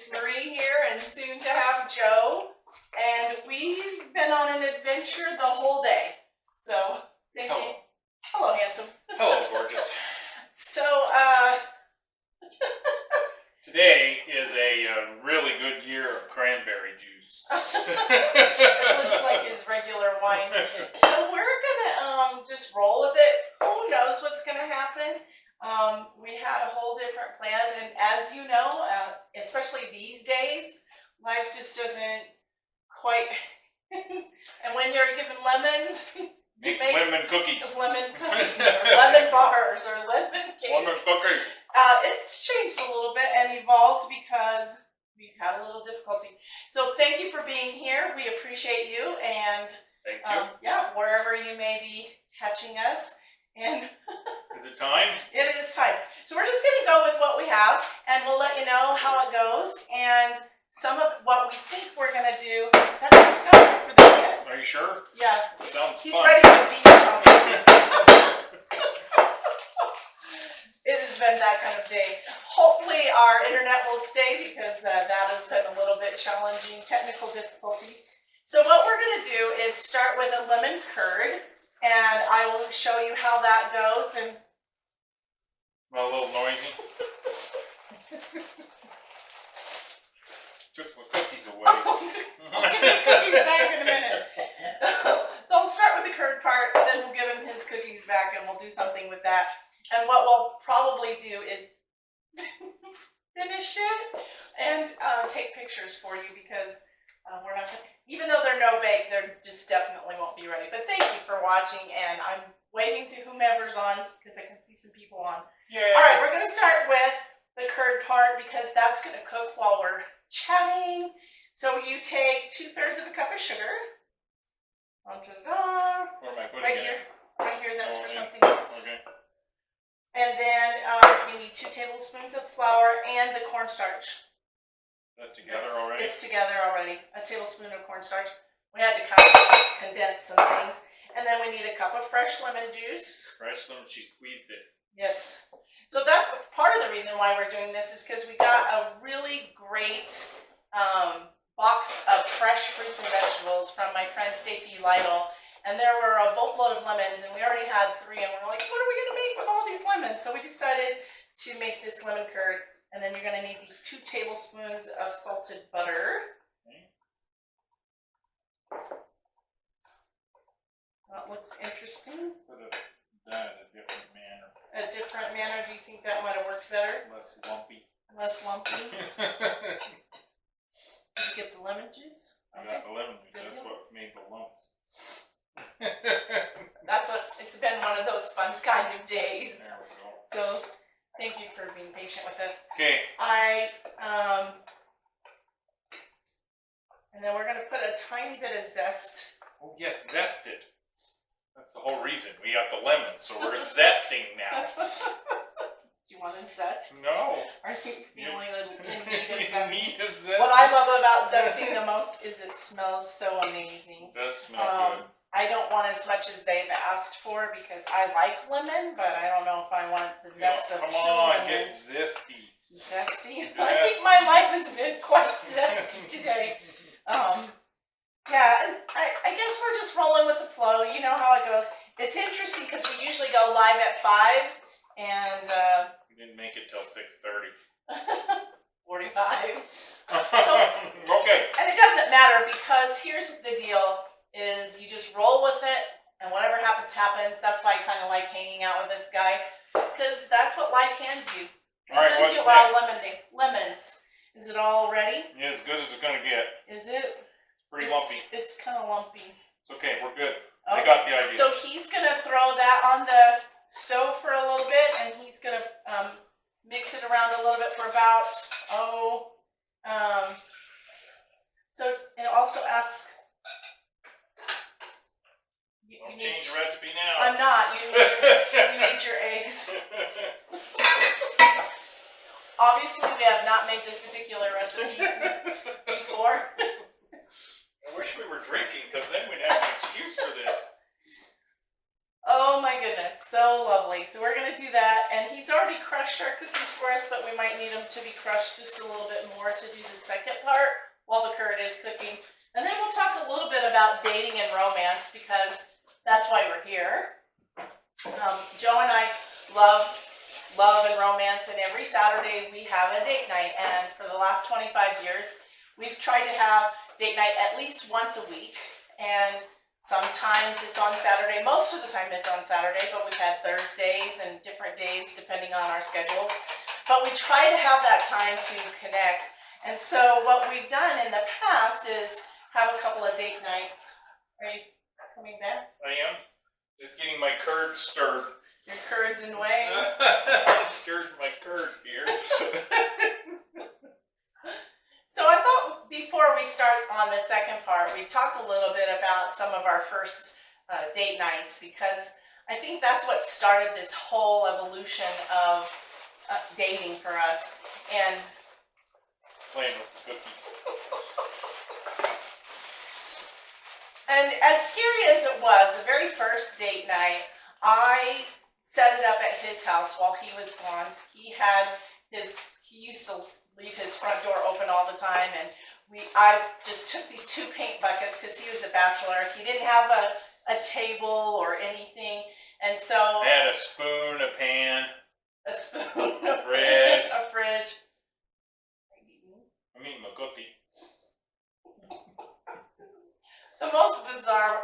It's Marie here, and soon to have Joe. And we've been on an adventure the whole day. So, Hello. Hello, handsome. Hello, gorgeous. So, Today is a really good year of cranberry juice. it looks like his regular wine. So we're gonna just roll with it. Who knows what's gonna happen? We had a whole different plan, and as you know, especially these days, life just doesn't quite. And when you're given lemons, Make lemon cookies. Lemon cookies, or lemon bars, or lemon cake. Lemon cookie. It's changed a little bit and evolved because we've had a little difficulty. So thank you for being here. We appreciate you, and Thank you. yeah, wherever you may be catching us. And Is it time? it is time. So we're just going to go with what we have, and we'll let you know how it goes and some of what we think we're going to do. That's the stuff for this yet. Are you sure? Yeah. Sounds He's fun. ready to beat something. It has been that kind of day. Hopefully our internet will stay because that has been a little bit challenging, technical difficulties. So what we're going to do is start with a lemon curd, and I will show you how that goes. And Well, a little noisy. Took my cookies away. I'll give you cookies back in a minute. So I'll start with the curd part, and then we'll give him his cookies back, and we'll do something with that. And what we'll probably do is finish it and take pictures for you because we're not, even though they're no bake, they just definitely won't be ready. But thank you for watching, and I'm waving to whomever's on because I can see some people on. Yeah. All right, we're going to start with the curd part because that's going to cook while we're chatting. So you take 2/3 of a cup of sugar. Where am I putting Right it? here. Right here, that's for Okay. something else. Okay. And then you need 2 tablespoons of flour and the cornstarch. That's together already? It's together already. A tablespoon of cornstarch. We had to kind of condense some things. And then we need a cup of fresh lemon juice. Fresh lemon, she squeezed it. Yes. So that's part of the reason why we're doing this is because we got a really great box of fresh fruits and vegetables from my friend Stacy Lytle. And there were a boatload of lemons, and we already had 3, and we're like, what are we going to make with all these lemons? So we decided to make this lemon curd, and then you're going to need these 2 tablespoons of salted butter. Okay. That looks interesting. Put that in a different manner. A different manner, do you think that might have worked better? Less lumpy. Less lumpy? Did you get the lemon juice? I got the lemon juice. Good That's deal. what made the lumps. It's been one of those fun kind of days. There we go. So thank you for being patient with us. Okay. And then we're gonna put a tiny bit of zest. Oh yes, zest it. That's the whole reason. We got the lemon, so we're zesting now. Do you want a zest? No. Are you feeling in need of In zest? need of zest. What I love about zesting the most is it smells so amazing. It does smell good. I don't want as much as they've asked for because I like lemon, but I don't know if I want the zest of Come 2 on, lemons. get zesty. Zesty? Yes. I think my life has been quite zesty today. Yeah, and I guess we're just rolling with the flow. You know how it goes. It's interesting because we usually go live at 5 and We didn't make it till 6:30. 45. Okay. And it doesn't matter because here's the deal is you just roll with it and whatever happens, happens. That's why I kind of like hanging out with this guy because that's what life hands you. All right, Hands what's you a lot of next? lemons. Is it all ready? Yeah, as good as it's gonna get. Is it? Pretty lumpy. It's kind of lumpy. It's okay. We're good. Okay. I got the idea. So he's going to throw that on the stove for a little bit, and he's going to mix it around a little bit for about, and also ask, Don't change the recipe now. I'm not, you need your eggs. Obviously, we have not made this particular recipe before. I wish we were drinking, because then we'd have an excuse for this. Oh my goodness, so lovely. So we're gonna do that, and he's already crushed our cookies for us, but we might need them to be crushed just a little bit more to do the second part while the curd is cooking. And then we'll talk a little bit about dating and romance, because that's why we're here. Joe and I love and romance, and every Saturday we have a date night, and for the last 25 years we've tried to have date night at least once a week, and sometimes it's on Saturday. Most of the time it's on Saturday, but we've had Thursdays and different days depending on our schedules. But we try to have that time to connect. And so what we've done in the past is have a couple of date nights. Are you coming back? I am. Just getting my curd stirred. Your curd's in way? I stirred my curd here. So I thought before we start on the second part, we'd talk a little bit about some of our first date nights, because I think that's what started this whole evolution of dating for us. And Playing with the cookies. And as scary as it was, the very first date night, I set it up at his house while he was gone. He used to leave his front door open all the time, and I just took these 2 paint buckets because he was a bachelor. He didn't have a table or anything, and so I had a spoon, a pan, a spoon, a fridge. I'm eating my cookie. The most bizarre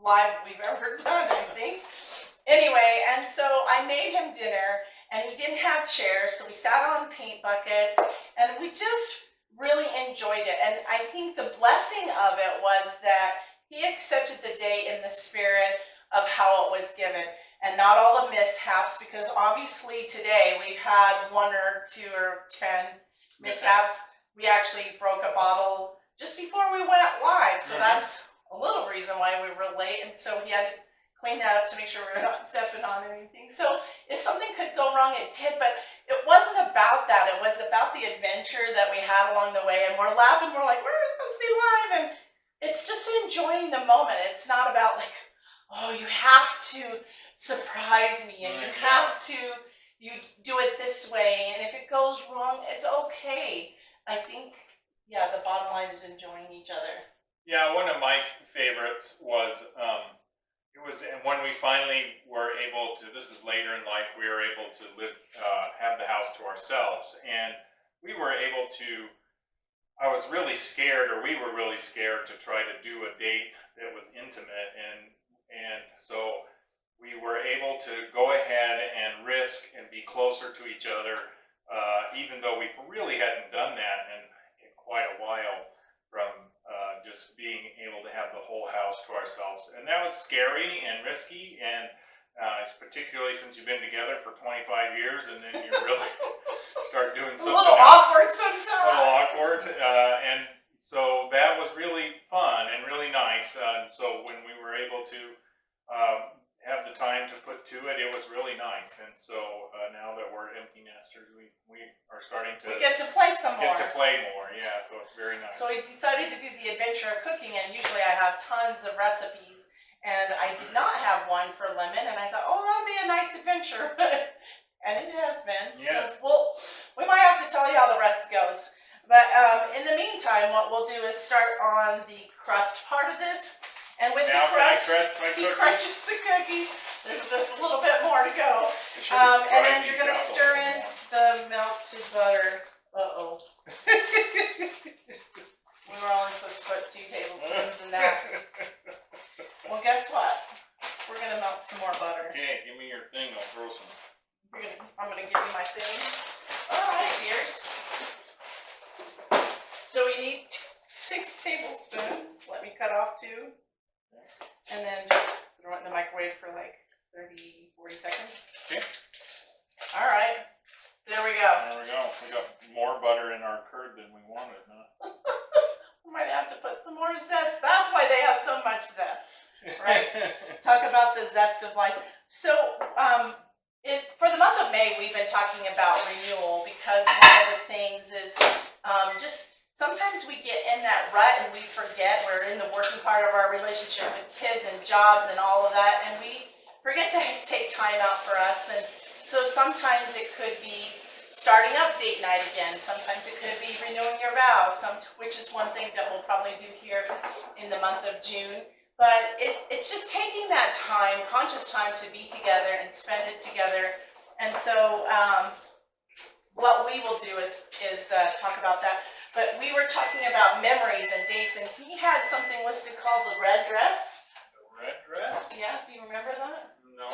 live we've ever done, I think. Anyway, and so I made him dinner, and he didn't have chairs, so we sat on paint buckets, and we just really enjoyed it. And I think the blessing of it was that he accepted the day in the spirit of how it was given, and not all the mishaps, because obviously today we've had 1 or 2 or 10 mishaps. We actually broke a bottle just before we went live, so that's a little reason why we were late, and so he had to clean that up to make sure we were not stepping on anything. So if something could go wrong, it did, but it wasn't about that. It was about the adventure that we had along the way, and we're laughing, we're like, we're supposed to be live, and it's just enjoying the moment. It's not about like, oh, you have to surprise me, and you have to, you do it this way, and if it goes wrong, it's okay. I think, yeah, the bottom line is enjoying each other. Yeah, one of my favorites was, it was when we finally were able to, this is later in life, we were able to have the house to ourselves. And we were able to, I was really scared, or we were really scared to try to do a date that was intimate. And so we were able to go ahead and risk and be closer to each other, even though we really hadn't done that in quite a while, from just being able to have the whole house to ourselves. And that was scary and risky, and particularly since you've been together for 25 years, and then you really start doing something a little awkward sometimes. A little awkward, and so that was really fun and really nice. So when we were able to have the time to put to it, it was really nice. And so now that we're empty nesters, we are starting to get to play some more. Get to play more, yeah. So it's very nice. So we decided to do the adventure of cooking, and usually I have tons of recipes, and I did not have one for lemon, and I thought, oh, that'll be a nice adventure, and it has been. Yes. So we might have to tell you how the rest goes. But in the meantime, what we'll do is start on the crust part of this. And with now the crust, he crunches the cookies. There's just a little bit more to go. And then you're going to stir in the melted butter. Uh-oh. We were only supposed to put 2 tablespoons in that. Well, guess what? We're going to melt some more butter. Okay, give me your thing. I'll throw some. I'm going to give you my thing. All right, dears. So we need 6 tablespoons. Let me cut off 2. And then just throw it in the microwave for like 30, 40 seconds. Okay. All right. There we go. There we go. We got more butter in our curd than we wanted, huh? We might have to put some more zest. That's why they have so much zest, right? Talk about the zest of life. So, for the month of May, we've been talking about renewal, because one of the things is just sometimes we get in that rut and we forget we're in the working part of our relationship with kids and jobs and all of that, and we forget to take time out for us. And so sometimes it could be starting up date night again. Sometimes it could be renewing your vows, which is one thing that we'll probably do here in the month of June. But it's just taking that time, conscious time, to be together and spend it together. And so what we will do is talk about that. But we were talking about memories and dates, and he had something listed called the red dress. The red dress? Yeah, do you remember that? No.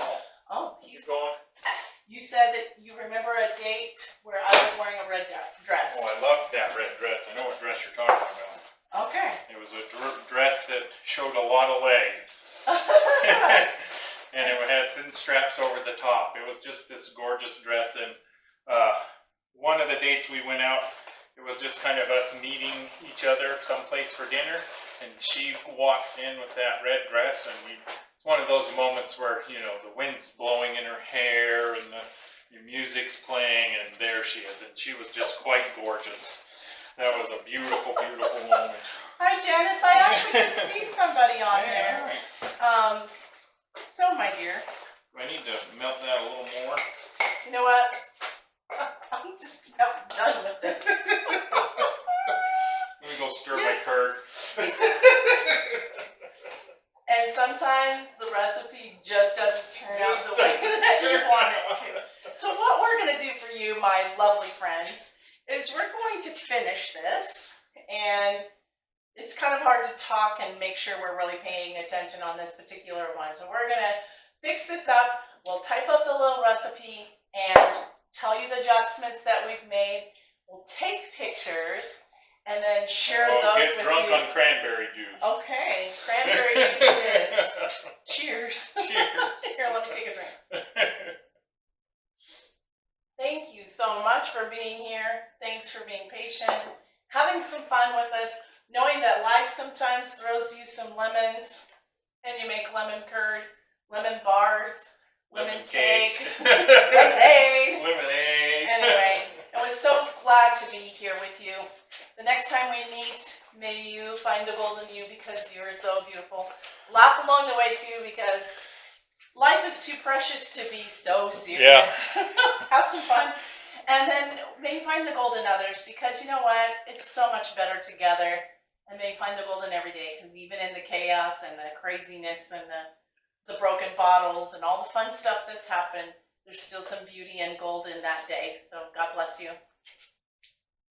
Oh, Keep going. you said that you remember a date where I was wearing a red dress. Oh, I loved that red dress. I know what dress you're talking about. Okay. It was a dress that showed a lot of leg. And it had thin straps over the top. It was just this gorgeous dress. And one of the dates we went out, it was just kind of us meeting each other someplace for dinner. And she walks in with that red dress, and it's one of those moments where, you know, the wind's blowing in her hair and the music's playing, and there she is. And she was just quite gorgeous. That was a beautiful, beautiful moment. Hi, Janice. I actually can see somebody on there. Right. So, my dear. I need to melt that a little more. You know what? I'm just about done with this. Let me go stir my curd. And sometimes the recipe just doesn't turn out the way that you want it to. So what we're going to do for you, my lovely friends, is we're going to finish this. And it's kind of hard to talk and make sure we're really paying attention on this particular one. So we're going to fix this up. We'll type up the little recipe and tell you the adjustments that we've made. We'll take pictures and then share those with you. Get drunk on cranberry juice. Okay, cranberry juice it is. Cheers. Cheers. Here, let me take a drink. Thank you so much for being here. Thanks for being patient, having some fun with us, knowing that life sometimes throws you some lemons, and you make lemon curd, lemon bars, lemon cake, lemonade. Lemonade. Anyway, I was so glad to be here with you. The next time we meet, may you find the golden you, because you are so beautiful. Laugh along the way too, because life is too precious to be so serious. Yeah. Have some fun. And then may you find the golden others, because you know what? It's so much better together. And may you find the golden every day, because even in the chaos and the craziness and the broken bottles and all the fun stuff that's happened, there's still some beauty and gold in that day. So God bless you.